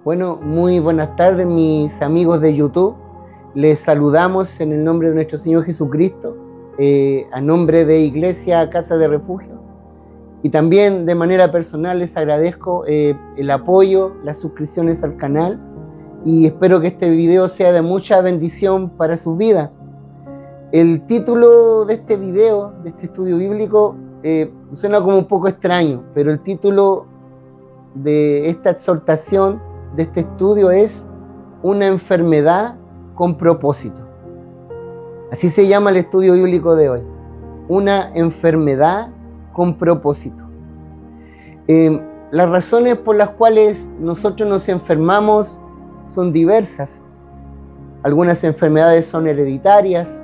Bueno, muy buenas tardes mis amigos de YouTube. Les saludamos en el nombre de nuestro Señor Jesucristo, a nombre de Iglesia Casa de Refugio. Y también de manera personal les agradezco el apoyo, las suscripciones al canal y espero que este video sea de mucha bendición para sus vidas. El título de este video, de este estudio bíblico, suena como un poco extraño, pero el título de esta exhortación, de este estudio es Una enfermedad con propósito. Así se llama el estudio bíblico de hoy. Una enfermedad con propósito. Las razones por las cuales nosotros nos enfermamos son diversas. Algunas enfermedades son hereditarias,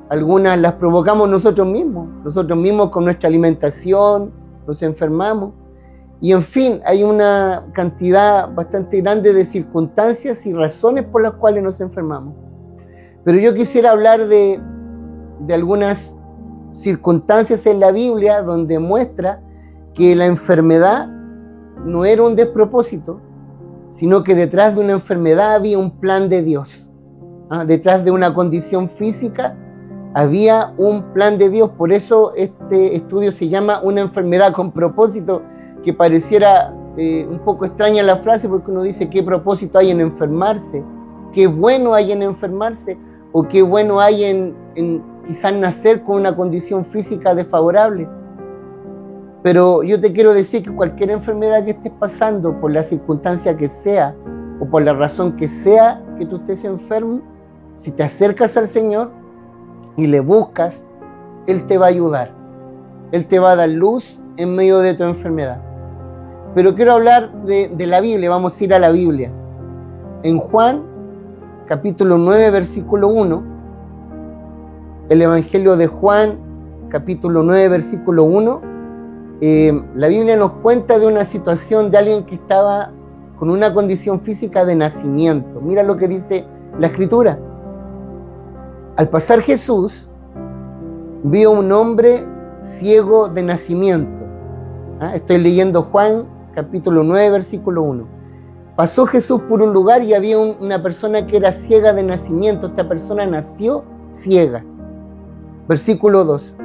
algunas las provocamos nosotros mismos con nuestra alimentación nos enfermamos. Y en fin, hay una cantidad bastante grande de circunstancias y razones por las cuales nos enfermamos. Pero yo quisiera hablar de algunas circunstancias en la Biblia donde muestra que la enfermedad no era un despropósito, sino que detrás de una enfermedad había un plan de Dios. Detrás de una condición física había un plan de Dios. Por eso este estudio se llama Una enfermedad con propósito, que pareciera un poco extraña la frase, porque uno dice qué propósito hay en enfermarse, qué bueno hay en enfermarse, o qué bueno hay en quizás nacer con una condición física desfavorable. Pero yo te quiero decir que cualquier enfermedad que estés pasando, por la circunstancia que sea, o por la razón que sea que tú estés enfermo, si te acercas al Señor y le buscas, Él te va a ayudar. Él te va a dar luz en medio de tu enfermedad. Pero quiero hablar de la Biblia, vamos a ir a la Biblia. En Juan, capítulo 9, versículo 1, el Evangelio de Juan, capítulo 9, versículo 1, la Biblia nos cuenta de una situación de alguien que estaba con una condición física de nacimiento. Mira lo que dice la Escritura. Al pasar Jesús, vio un hombre ciego de nacimiento. Estoy leyendo Juan, capítulo 9, versículo 1. Pasó Jesús por un lugar y había una persona que era ciega de nacimiento. Esta persona nació ciega. Versículo 2.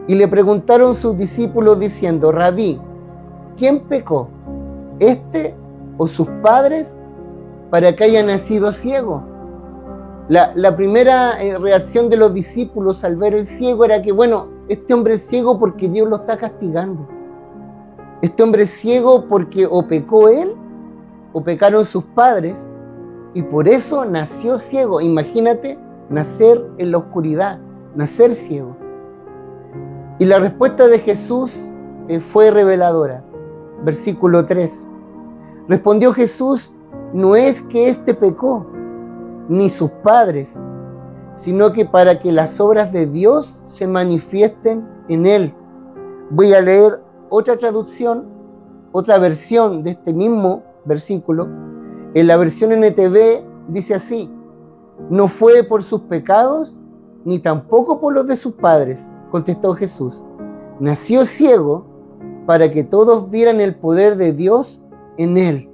Y le preguntaron sus discípulos diciendo: Rabí, ¿quién pecó, este o sus padres, para que haya nacido ciego? La primera reacción de los discípulos al ver el ciego era que, bueno, este hombre es ciego porque Dios lo está castigando. Este hombre es ciego porque o pecó él o pecaron sus padres y por eso nació ciego. Imagínate nacer en la oscuridad, nacer ciego. Y la respuesta de Jesús fue reveladora. Versículo 3. Respondió Jesús: no es que éste pecó, ni sus padres, sino que para que las obras de Dios se manifiesten en él. Voy a leer otra traducción, otra versión de este mismo versículo. En la versión NTV dice así: no fue por sus pecados, ni tampoco por los de sus padres, contestó Jesús. Nació ciego para que todos vieran el poder de Dios en él.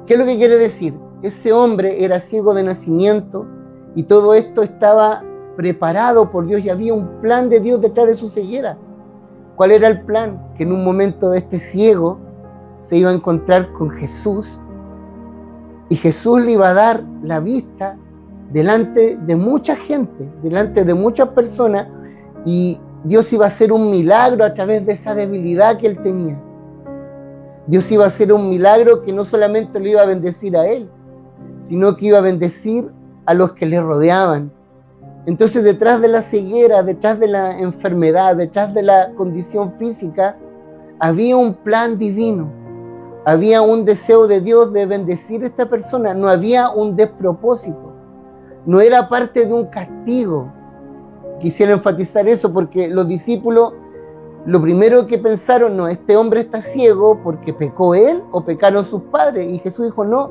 ¿Qué es lo que quiere decir? Ese hombre era ciego de nacimiento y todo esto estaba preparado por Dios y había un plan de Dios detrás de su ceguera. ¿Cuál era el plan? Que en un momento este ciego se iba a encontrar con Jesús y Jesús le iba a dar la vista delante de mucha gente, delante de muchas personas, y Dios iba a hacer un milagro a través de esa debilidad que él tenía. Dios iba a hacer un milagro que no solamente lo iba a bendecir a él, sino que iba a bendecir a los que le rodeaban. Entonces, detrás de la ceguera, detrás de la enfermedad, detrás de la condición física, había un plan divino. Había un deseo de Dios de bendecir a esta persona. No había un despropósito. No era parte de un castigo. Quisiera enfatizar eso porque los discípulos, lo primero que pensaron, no, este hombre está ciego porque pecó él o pecaron sus padres. Y Jesús dijo, no,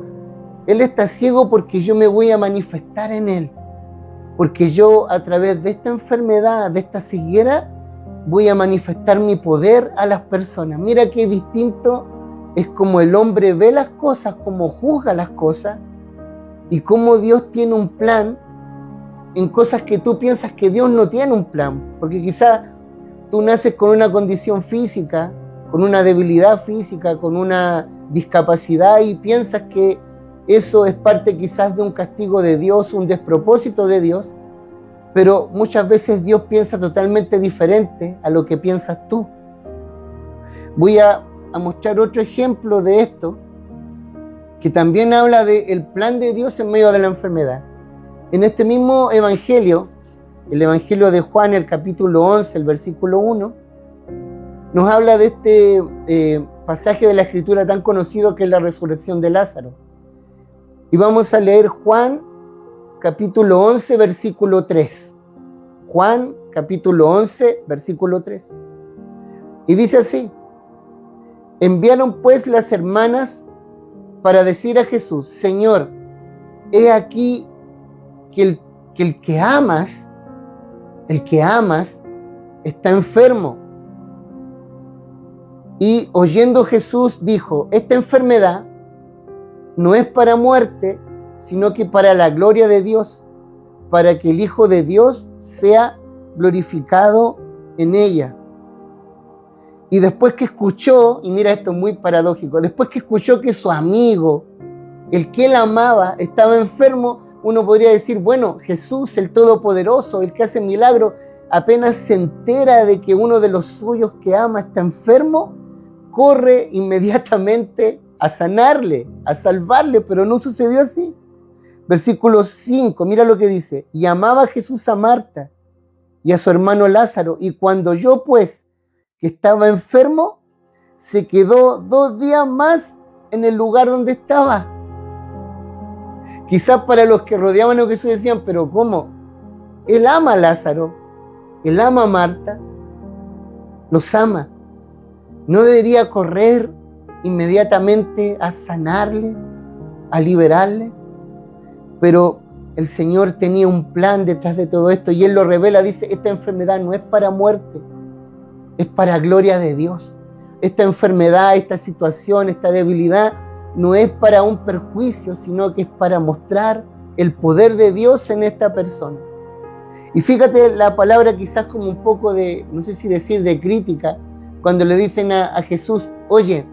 él está ciego porque yo me voy a manifestar en él. Porque yo a través de esta enfermedad, de esta ceguera, voy a manifestar mi poder a las personas. Mira qué distinto es como el hombre ve las cosas, como juzga las cosas, y cómo Dios tiene un plan en cosas que tú piensas que Dios no tiene un plan. Porque quizás tú naces con una condición física, con una debilidad física, con una discapacidad, y piensas que eso es parte quizás de un castigo de Dios, un despropósito de Dios, pero muchas veces Dios piensa totalmente diferente a lo que piensas tú. Voy a mostrar otro ejemplo de esto, que también habla del plan de Dios en medio de la enfermedad. En este mismo evangelio, el evangelio de Juan, el capítulo 11, el versículo 1, nos habla de este pasaje de la Escritura tan conocido que es la resurrección de Lázaro. Y vamos a leer Juan, capítulo 11, versículo 3. Juan, capítulo 11, versículo 3. Y dice así: enviaron pues las hermanas para decir a Jesús: Señor, he aquí que el que amas está enfermo. Y oyendo Jesús dijo: esta enfermedad no es para muerte, sino que para la gloria de Dios, para que el Hijo de Dios sea glorificado en ella. Y después que escuchó, y mira esto es muy paradójico, después que escuchó que su amigo, el que él amaba, estaba enfermo, uno podría decir, bueno, Jesús, el Todopoderoso, el que hace milagros, apenas se entera de que uno de los suyos que ama está enfermo, corre inmediatamente a sanarle, a salvarle, pero no sucedió así. Versículo 5, mira lo que dice: y amaba Jesús a Marta y a su hermano Lázaro, y cuando oyó pues que estaba enfermo, se quedó 2 días más en el lugar donde estaba. Quizás para los que rodeaban a Jesús decían, pero ¿cómo? Él ama a Lázaro, él ama a Marta, los ama. ¿No debería correr inmediatamente a sanarle, a liberarle? Pero el Señor tenía un plan detrás de todo esto, y Él lo revela, dice: esta enfermedad no es para muerte, es para gloria de Dios. Esta enfermedad, esta situación, esta debilidad no es para un perjuicio, sino que es para mostrar el poder de Dios en esta persona. Y fíjate la palabra quizás como un poco de, no sé si decir de crítica, cuando le dicen a Jesús: oye,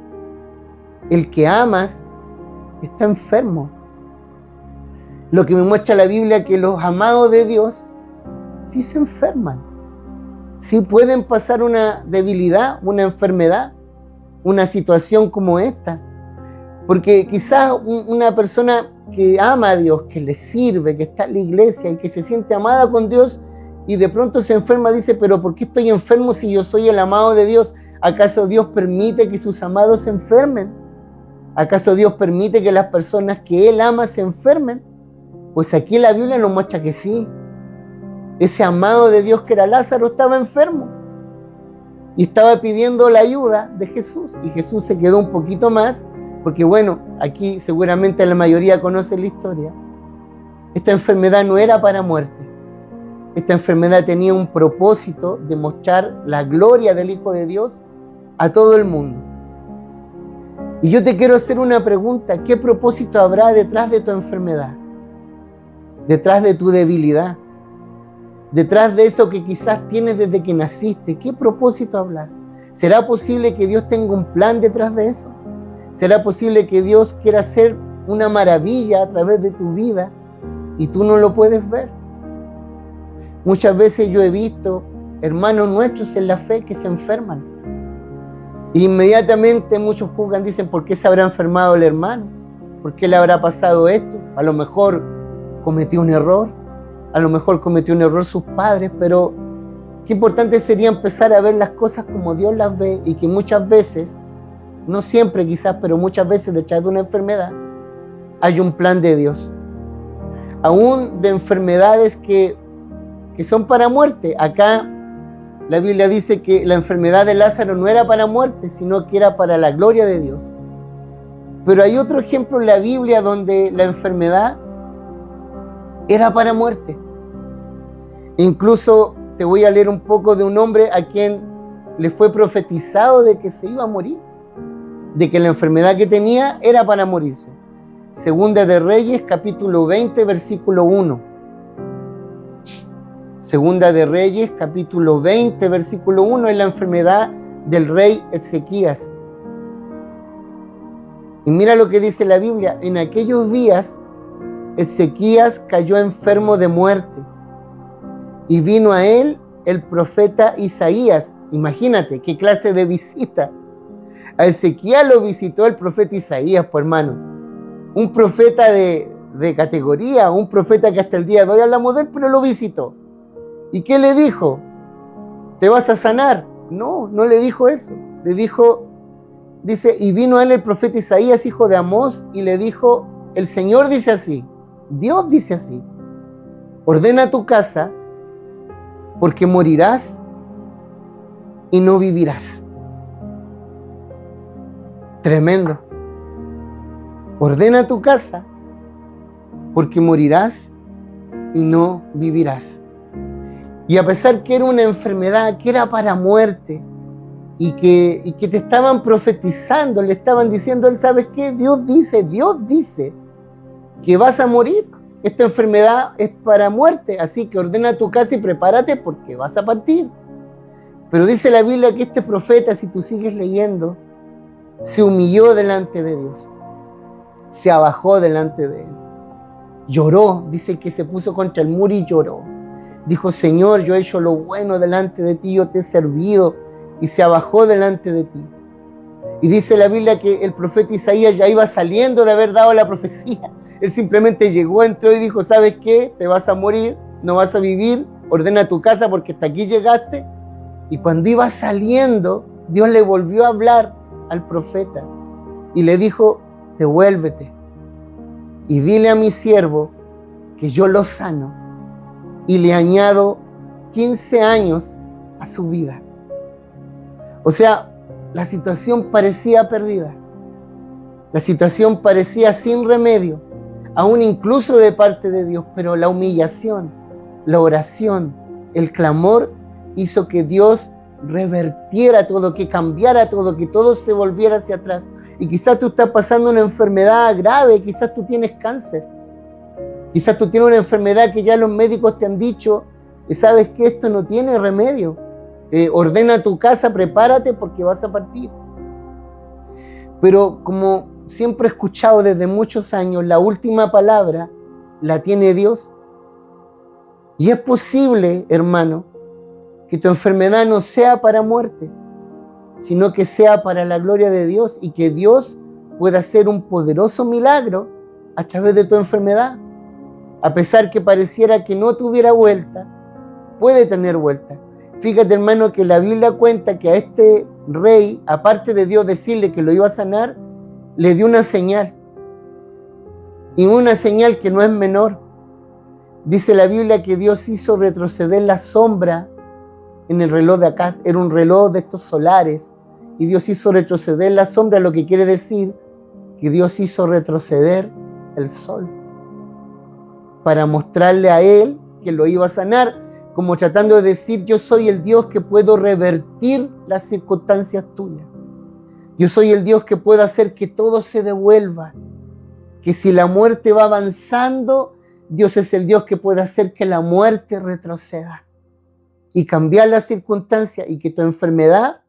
el que amas está enfermo. Lo que me muestra la Biblia es que los amados de Dios sí se enferman, sí pueden pasar una debilidad, una enfermedad, una situación como esta. Porque quizás una persona que ama a Dios, que le sirve, que está en la iglesia y que se siente amada con Dios, y de pronto se enferma, dice: pero ¿por qué estoy enfermo si yo soy el amado de Dios? ¿Acaso Dios permite que sus amados se enfermen? ¿Acaso Dios permite que las personas que Él ama se enfermen? Pues aquí la Biblia nos muestra que sí. Ese amado de Dios que era Lázaro estaba enfermo y estaba pidiendo la ayuda de Jesús, y Jesús se quedó un poquito más, porque bueno, aquí seguramente la mayoría conoce la historia. Esta enfermedad no era para muerte. Esta enfermedad tenía un propósito de mostrar la gloria del Hijo de Dios a todo el mundo. Y yo te quiero hacer una pregunta: ¿qué propósito habrá detrás de tu enfermedad? Detrás de tu debilidad, detrás de eso que quizás tienes desde que naciste. ¿Qué propósito habrá? ¿Será posible que Dios tenga un plan detrás de eso? ¿Será posible que Dios quiera hacer una maravilla a través de tu vida y tú no lo puedes ver? Muchas veces yo he visto hermanos nuestros en la fe que se enferman. Inmediatamente muchos juzgan, dicen: ¿por qué se habrá enfermado el hermano? ¿Por qué le habrá pasado esto? A lo mejor cometió un error, a lo mejor cometió un error sus padres, pero qué importante sería empezar a ver las cosas como Dios las ve, y que muchas veces, no siempre quizás, pero muchas veces detrás de una enfermedad hay un plan de Dios. Aún de enfermedades que son para muerte. Acá la Biblia dice que la enfermedad de Lázaro no era para muerte, sino que era para la gloria de Dios. Pero hay otro ejemplo en la Biblia donde la enfermedad era para muerte. Incluso te voy a leer un poco de un hombre a quien le fue profetizado de que se iba a morir. de que la enfermedad que tenía era para morirse. Segunda de Reyes, capítulo 20, versículo 1. Segunda de Reyes, capítulo 20, versículo 1, es la enfermedad del rey Ezequías. Y mira lo que dice la Biblia: en aquellos días Ezequías cayó enfermo de muerte, y vino a él el profeta Isaías. Imagínate qué clase de visita. A Ezequías lo visitó el profeta Isaías, pues hermano. Un profeta de categoría, un profeta que hasta el día de hoy hablamos de él, pero lo visitó. ¿Y qué le dijo? ¿Te vas a sanar? No, no le dijo eso. Le dijo, dice, y vino a él el profeta Isaías, hijo de Amós, y le dijo, el Señor dice así, Dios dice así: ordena tu casa, porque morirás y no vivirás. Tremendo. Ordena tu casa, porque morirás y no vivirás. Y a pesar que era una enfermedad que era para muerte, y que te estaban profetizando, le estaban diciendo, él, ¿sabes qué? Dios dice que vas a morir. Esta enfermedad es para muerte, así que ordena tu casa y prepárate porque vas a partir. Pero dice la Biblia que este profeta, si tú sigues leyendo, se humilló delante de Dios, se abajó delante de él, lloró, dice que se puso contra el muro y lloró. Dijo, Señor, yo he hecho lo bueno delante de ti, yo te he servido, y se abajó delante de ti. Y dice la Biblia que el profeta Isaías ya iba saliendo de haber dado la profecía. Él simplemente llegó, entró y dijo, ¿sabes qué? Te vas a morir, no vas a vivir, ordena tu casa porque hasta aquí llegaste. Y cuando iba saliendo, Dios le volvió a hablar al profeta y le dijo, devuélvete y dile a mi siervo que yo lo sano y le añado 15 años a su vida. O sea, la situación parecía perdida. La situación parecía sin remedio, aún incluso de parte de Dios, pero la humillación, la oración, el clamor hizo que Dios revertiera todo, que cambiara todo, que todo se volviera hacia atrás. Y quizás tú estás pasando una enfermedad grave, quizás tú tienes cáncer, quizás tú tienes una enfermedad que ya los médicos te han dicho, sabes que esto no tiene remedio. Ordena tu casa, prepárate porque vas a partir. Pero como siempre he escuchado desde muchos años, la última palabra la tiene Dios. Y es posible, hermano, que tu enfermedad no sea para muerte, sino que sea para la gloria de Dios y que Dios pueda hacer un poderoso milagro a través de tu enfermedad. A pesar que pareciera que no tuviera vuelta, puede tener vuelta. Fíjate, hermano, que la Biblia cuenta que a este rey, aparte de Dios decirle que lo iba a sanar, le dio una señal. Y una señal que no es menor. Dice la Biblia que Dios hizo retroceder la sombra en el reloj de acá. Era un reloj de estos solares. Y Dios hizo retroceder la sombra, lo que quiere decir que Dios hizo retroceder el sol. Para mostrarle a él que lo iba a sanar. Como tratando de decir, yo soy el Dios que puedo revertir las circunstancias tuyas. Yo soy el Dios que puedo hacer que todo se devuelva. Que si la muerte va avanzando, Dios es el Dios que puede hacer que la muerte retroceda. Y cambiar las circunstancias y que tu enfermedad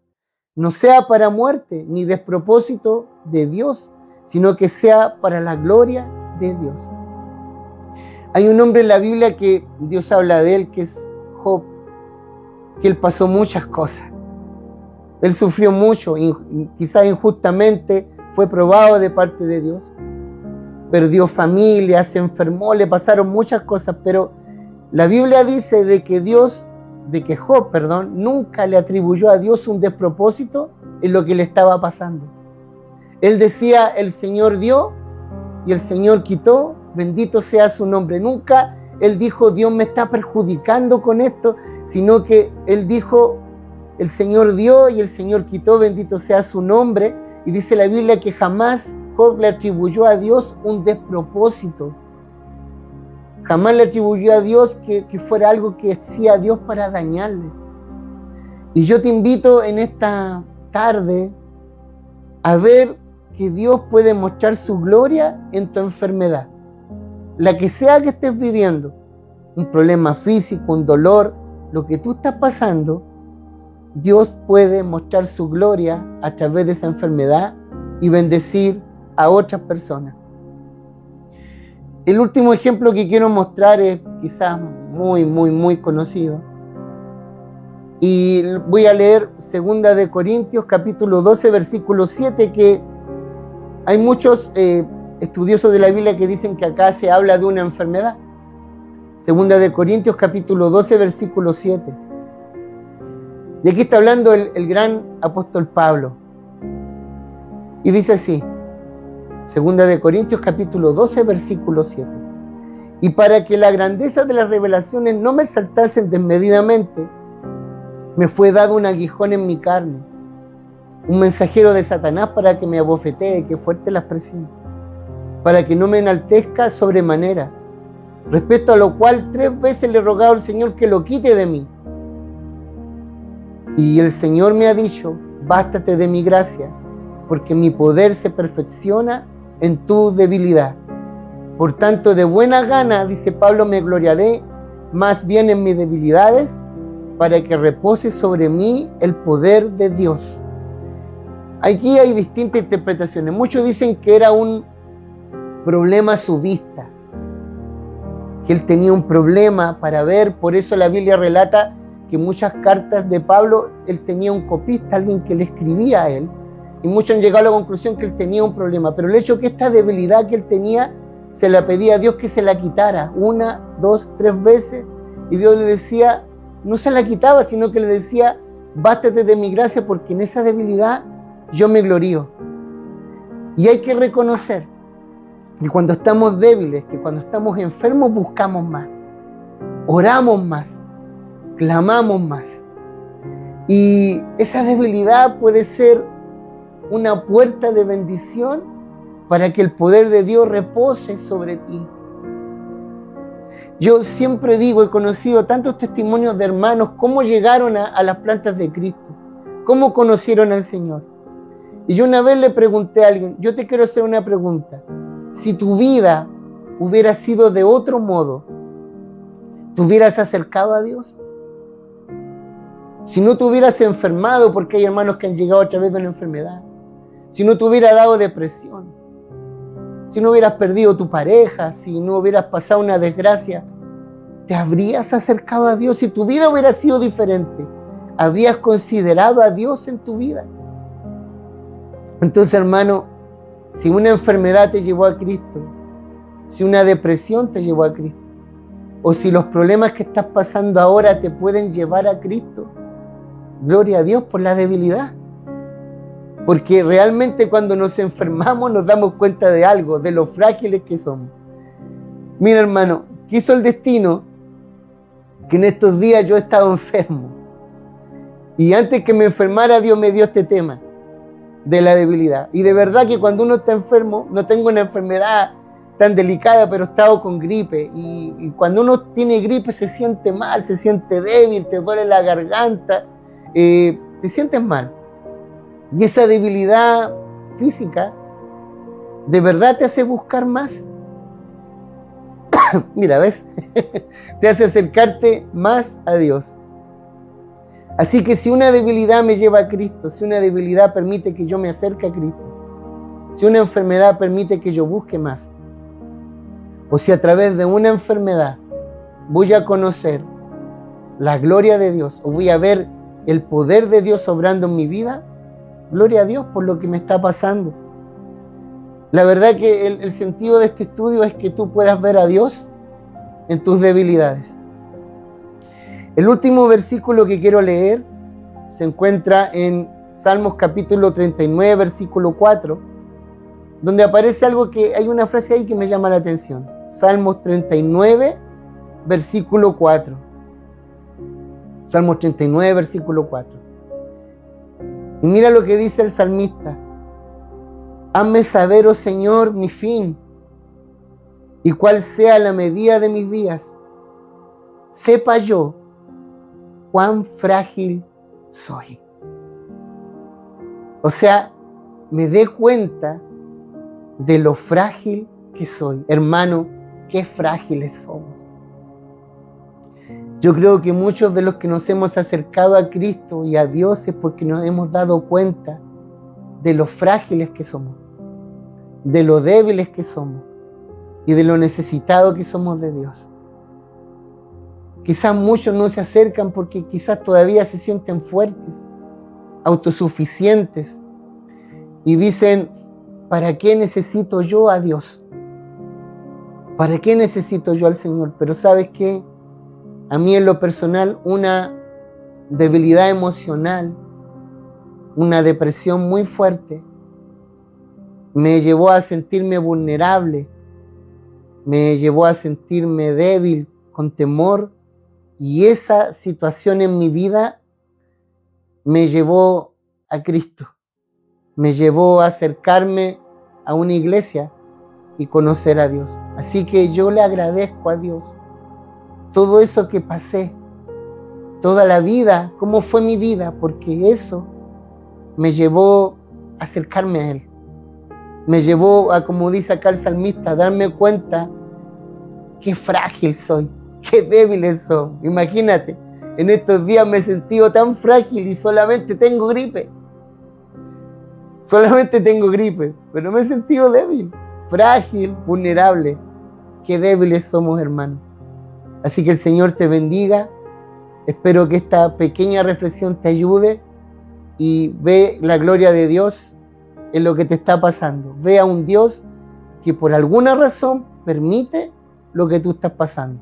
no sea para muerte ni despropósito de Dios, sino que sea para la gloria de Dios. Hay un hombre en la Biblia que Dios habla de él, que es Job, que él pasó muchas cosas. Él sufrió mucho, quizás injustamente fue probado de parte de Dios. Perdió familia, se enfermó, le pasaron muchas cosas, pero la Biblia dice de que Job, nunca le atribuyó a Dios un despropósito en lo que le estaba pasando. Él decía, el Señor dio y el Señor quitó, bendito sea su nombre. Nunca él dijo, Dios me está perjudicando con esto, sino que él dijo, el Señor dio y el Señor quitó, bendito sea su nombre. Y dice la Biblia que jamás Job le atribuyó a Dios un despropósito. Jamás le atribuyó a Dios que fuera algo que hacía a Dios para dañarle. Y yo te invito en esta tarde a ver que Dios puede mostrar su gloria en tu enfermedad. La que sea que estés viviendo, un problema físico, un dolor, lo que tú estás pasando, Dios puede mostrar su gloria a través de esa enfermedad y bendecir a otras personas. El último ejemplo que quiero mostrar es quizás muy conocido. Y voy a leer 2 de Corintios capítulo 12, versículo 7, que hay muchos estudiosos de la Biblia que dicen que acá se habla de una enfermedad. 2 de Corintios capítulo 12, versículo 7. Y aquí está hablando el gran apóstol Pablo. Y dice así, 2 de Corintios capítulo 12, versículo 7. Y para que la grandeza de las revelaciones no me exaltasen desmedidamente, me fue dado un aguijón en mi carne, un mensajero de Satanás para que me abofetee, que fuerte la expresión, para que no me enaltezca sobremanera, respecto a lo cual 3 veces le he rogado al Señor que lo quite de mí. Y el Señor me ha dicho, bástate de mi gracia, porque mi poder se perfecciona en tu debilidad. Por tanto, de buena gana, dice Pablo, me gloriaré más bien en mis debilidades, para que repose sobre mí el poder de Dios. Aquí hay distintas interpretaciones. Muchos dicen que era un problema a su vista, que él tenía un problema para ver. Por eso la Biblia relata que muchas cartas de Pablo, él tenía un copista, alguien que le escribía a él, y muchos han llegado a la conclusión que él tenía un problema. Pero el hecho que esta debilidad que él tenía, se la pedía a Dios que se la quitara 1, 2, 3 veces, y Dios le decía, no se la quitaba, sino que le decía, bástate de mi gracia, porque en esa debilidad yo me glorío. Y hay que reconocer que cuando estamos débiles, que cuando estamos enfermos, buscamos más, oramos más, clamamos más. Y esa debilidad puede ser una puerta de bendición para que el poder de Dios repose sobre ti. Yo siempre digo, he conocido tantos testimonios de hermanos, cómo llegaron a las plantas de Cristo, cómo conocieron al Señor. Y yo una vez le pregunté a alguien, yo te quiero hacer una pregunta. Si tu vida hubiera sido de otro modo, ¿te hubieras acercado a Dios? Si no te hubieras enfermado, porque hay hermanos que han llegado a través de una enfermedad. Si no te hubiera dado depresión. Si no hubieras perdido tu pareja, si no hubieras pasado una desgracia, ¿te habrías acercado a Dios? Si tu vida hubiera sido diferente, ¿habrías considerado a Dios en tu vida? Entonces, hermano, si una enfermedad te llevó a Cristo, si una depresión te llevó a Cristo, o si los problemas que estás pasando ahora te pueden llevar a Cristo, gloria a Dios por la debilidad. Porque realmente cuando nos enfermamos nos damos cuenta de algo, de lo frágiles que somos. Mira, hermano, quiso el destino que en estos días yo he estado enfermo. Y antes que me enfermara, Dios me dio este tema de la debilidad. Y de verdad que cuando uno está enfermo, no tengo una enfermedad tan delicada, pero he estado con gripe. Y cuando uno tiene gripe se siente mal, se siente débil, te duele la garganta, te sientes mal. Y esa debilidad física de verdad te hace buscar más. Mira, ¿ves? Te hace acercarte más a Dios. Así que si una debilidad me lleva a Cristo, si una debilidad permite que yo me acerque a Cristo, si una enfermedad permite que yo busque más, o si a través de una enfermedad voy a conocer la gloria de Dios, o voy a ver el poder de Dios obrando en mi vida, gloria a Dios por lo que me está pasando. La verdad que el sentido de este estudio es que tú puedas ver a Dios en tus debilidades. El último versículo que quiero leer se encuentra en Salmos capítulo 39, versículo 4, donde aparece algo que hay una frase ahí que me llama la atención. Salmos 39, versículo 4. Salmos 39, versículo 4. Y mira lo que dice el salmista. Hazme saber, oh Señor, mi fin, y cuál sea la medida de mis días. Sepa yo cuán frágil soy. O sea, me dé cuenta de lo frágil que soy. Hermano, qué frágiles somos. Yo creo que muchos de los que nos hemos acercado a Cristo y a Dios es porque nos hemos dado cuenta de lo frágiles que somos, de lo débiles que somos y de lo necesitados que somos de Dios. Quizás muchos no se acercan porque quizás todavía se sienten fuertes, autosuficientes y dicen, ¿para qué necesito yo a Dios? ¿Para qué necesito yo al Señor? Pero ¿sabes qué? A mí en lo personal una debilidad emocional, una depresión muy fuerte, me llevó a sentirme vulnerable, me llevó a sentirme débil, con temor, y esa situación en mi vida me llevó a Cristo, me llevó a acercarme a una iglesia y conocer a Dios. Así que yo le agradezco a Dios todo eso que pasé, toda la vida, cómo fue mi vida, porque eso me llevó a acercarme a Él. Me llevó a, como dice acá el salmista, a darme cuenta qué frágil soy, qué débil soy. Imagínate, en estos días me he sentido tan frágil y solamente tengo gripe. Solamente tengo gripe, pero me he sentido débil, frágil, vulnerable. Qué débiles somos, hermanos. Así que el Señor te bendiga. Espero que esta pequeña reflexión te ayude y ve la gloria de Dios en lo que te está pasando. Ve a un Dios que por alguna razón permite lo que tú estás pasando.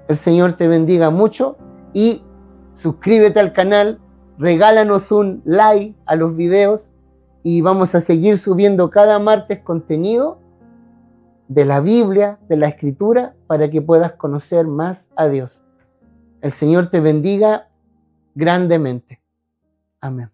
El Señor te bendiga mucho y suscríbete al canal, regálanos un like a los videos y vamos a seguir subiendo cada martes contenido de la Biblia, de la Escritura, para que puedas conocer más a Dios. El Señor te bendiga grandemente. Amén.